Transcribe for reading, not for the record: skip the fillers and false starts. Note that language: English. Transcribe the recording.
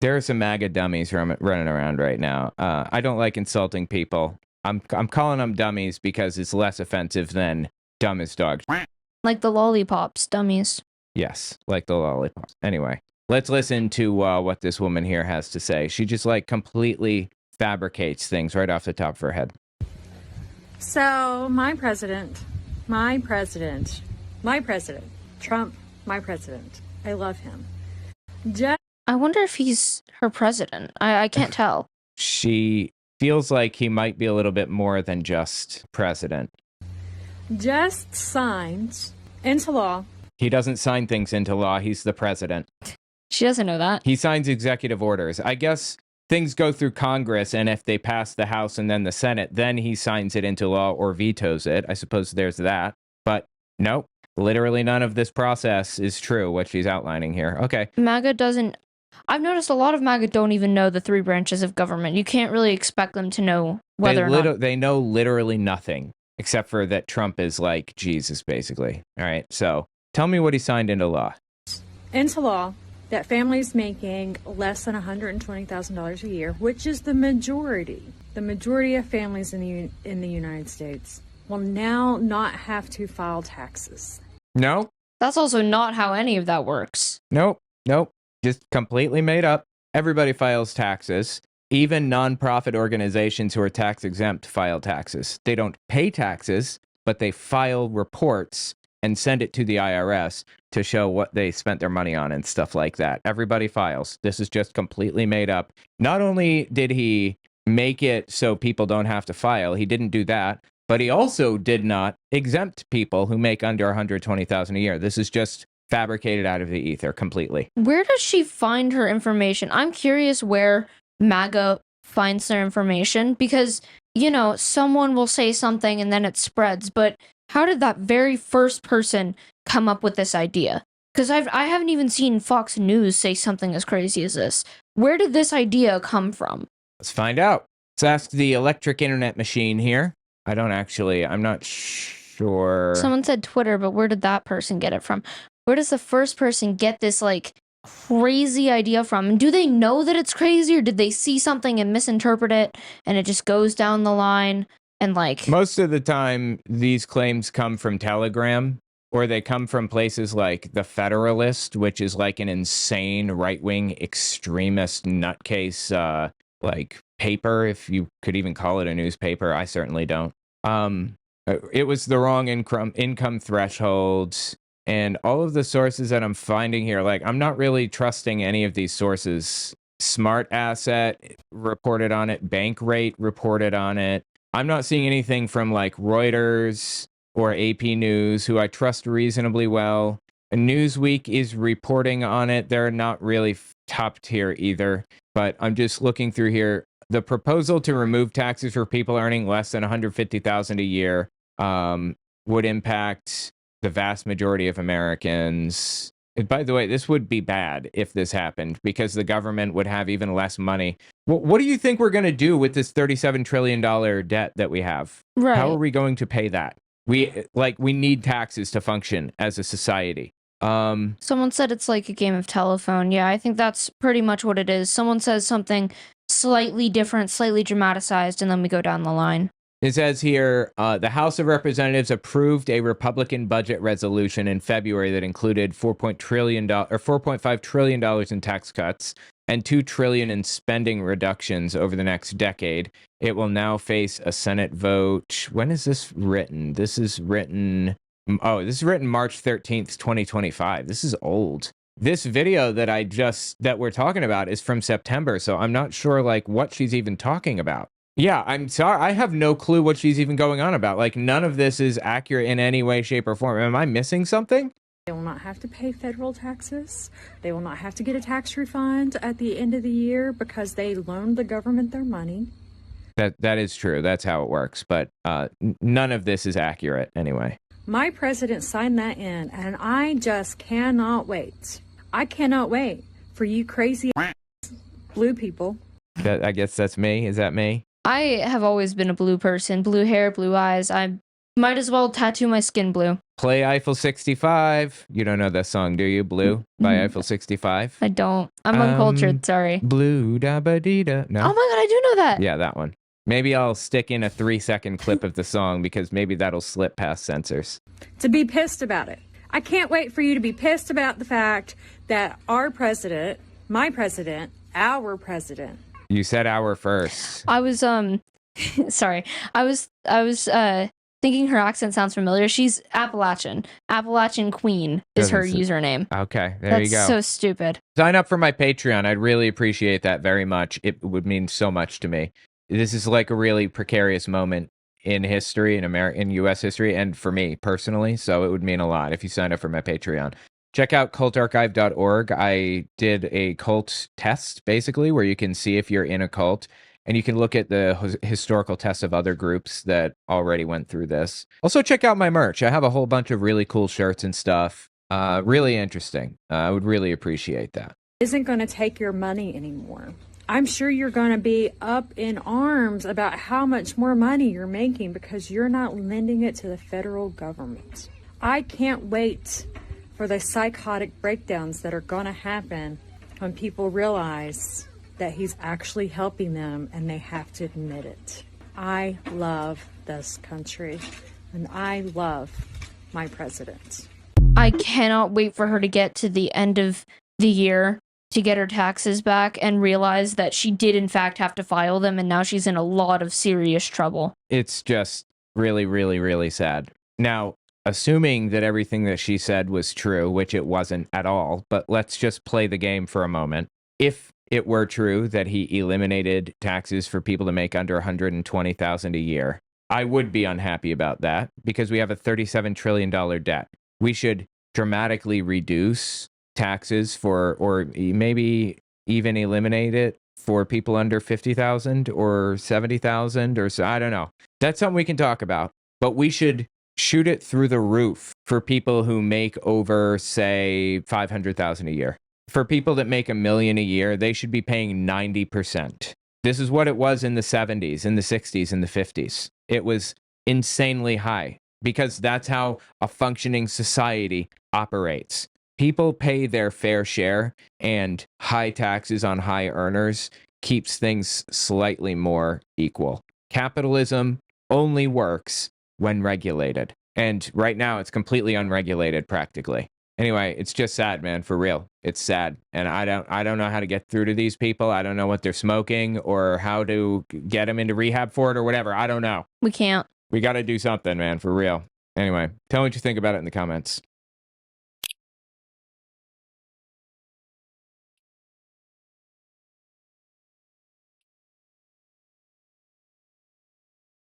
There are some MAGA dummies running around right now. I don't like insulting people. I'm calling them dummies because it's less offensive than dumb as dogs. Like the lollipops, dummies. Yes, like the lollipops. Anyway, let's listen to what this woman here has to say. She just like completely fabricates things right off the top of her head. So my president, Trump, my president. I love him. I wonder if he's her president. I can't tell. She feels like he might be a little bit more than just president. Just signed into law. He doesn't sign things into law. He's the president. She doesn't know that. He signs executive orders. I guess things go through Congress, and if they pass the House and then the Senate, then he signs it into law or vetoes it. I suppose there's that. But nope, literally none of this process is true, what she's outlining here. Okay. MAGA doesn't... I've noticed a lot of MAGA don't even know the three branches of government. You can't really expect them to know whether or not... They know literally nothing, except for that Trump is like Jesus, basically. All right, so tell me what he signed into law. Into law that families making less than $120,000 a year, which is the majority of families in the United States, will now not have to file taxes. No. That's also not how any of that works. Nope. Just completely made up. Everybody files taxes. Even nonprofit organizations who are tax exempt file taxes. They don't pay taxes, but they file reports and send it to the IRS to show what they spent their money on and stuff like that. Everybody files. This is just completely made up. Not only did he make it so people don't have to file, he didn't do that, but he also did not exempt people who make under $120,000 a year. This is just fabricated out of the ether completely. Where does she find her information? I'm curious where MAGA finds their information because, you know, someone will say something and then it spreads, but how did that very first person come up with this idea? Because I haven't even seen Fox News say something as crazy as this. Where did this idea come from? Let's find out. Let's ask the electric internet machine here. I'm not sure. Someone said Twitter, but where did that person get it from? Where does the first person get this, like, crazy idea from? And do they know that it's crazy, or did they see something and misinterpret it, and it just goes down the line, and, like... Most of the time, these claims come from Telegram, or they come from places like The Federalist, which is like an insane right-wing extremist nutcase, like, paper, if you could even call it a newspaper. I certainly don't. It was the wrong income thresholds. And all of the sources that I'm finding here, like, I'm not really trusting any of these sources. Smart Asset reported on it. Bankrate reported on it. I'm not seeing anything from, like, Reuters or AP News, who I trust reasonably well. Newsweek is reporting on it. They're not really top tier either. But I'm just looking through here. The proposal to remove taxes for people earning less than $150,000 a year would impact the vast majority of Americans. And by the way, this would be bad if this happened because the government would have even less money. What do you think we're going to do with this $37 trillion debt that we have? Right. How are we going to pay that? We need taxes to function as a society. Someone said it's like a game of telephone. Yeah, I think that's pretty much what it is. Someone says something slightly different, slightly dramatized, and then we go down the line. It says here, the House of Representatives approved a Republican budget resolution in February that included $4.5 trillion in tax cuts and $2 trillion in spending reductions over the next decade. It will now face a Senate vote. When is this written? This is written March 13th, 2025. This is old. This video that we're talking about is from September, so I'm not sure like what she's even talking about. Yeah, I'm sorry. I have no clue what she's even going on about. Like, none of this is accurate in any way, shape, or form. Am I missing something? They will not have to pay federal taxes. They will not have to get a tax refund at the end of the year because they loaned the government their money. That is true. That's how it works. But none of this is accurate anyway. My president signed that in, and I just cannot wait. I cannot wait for you crazy blue people. I guess that's me. Is that me? I have always been a blue person. Blue hair, blue eyes. I might as well tattoo my skin blue. Play Eiffel 65. You don't know that song, do you? Blue by Eiffel 65. I don't. I'm uncultured. Sorry. Blue da ba dee da. No. Oh my god, I do know that. Yeah, that one. Maybe I'll stick in a 3-second clip of the song because maybe that'll slip past censors. To be pissed about it. I can't wait for you to be pissed about the fact that our president, my president, our president. You said our first. I was sorry. I was thinking her accent sounds familiar. She's Appalachian. Appalachian Queen is her username. Okay, there you go. That's so stupid. Sign up for my Patreon. I'd really appreciate that very much. It would mean so much to me. This is like a really precarious moment in history, in U.S. history, and for me personally. So it would mean a lot if you sign up for my Patreon. Check out cultarchive.org. I did a cult test, basically, where you can see if you're in a cult. And you can look at the historical tests of other groups that already went through this. Also, check out my merch. I have a whole bunch of really cool shirts and stuff. Really interesting. I would really appreciate that. Isn't going to take your money anymore. I'm sure you're going to be up in arms about how much more money you're making because you're not lending it to the federal government. I can't wait for the psychotic breakdowns that are going to happen when people realize that he's actually helping them and they have to admit it. I love this country and I love my president. I cannot wait for her to get to the end of the year to get her taxes back and realize that she did in fact have to file them and now she's in a lot of serious trouble. It's just really, really, really sad. Now, assuming that everything that she said was true, which it wasn't at all, but let's just play the game for a moment. If it were true that he eliminated taxes for people to make under $120,000 a year, I would be unhappy about that because we have a $37 trillion debt. We should dramatically reduce taxes for, or maybe even eliminate it for people under 50,000 or 70,000 or so. I don't know. That's something we can talk about, but we should shoot it through the roof for people who make over, say, 500,000 a year. For people that make $1 million a year, they should be paying 90%. This is what it was in the 70s, in the 60s, in the 50s. It was insanely high because that's how a functioning society operates. People pay their fair share, and high taxes on high earners keeps things slightly more equal. Capitalism only works when regulated. And right now, it's completely unregulated practically. Anyway, it's just sad, man, for real. It's sad. And I don't know how to get through to these people. I don't know what they're smoking or how to get them into rehab for it or whatever. I don't know. We can't. We got to do something, man, for real. Anyway, tell me what you think about it in the comments.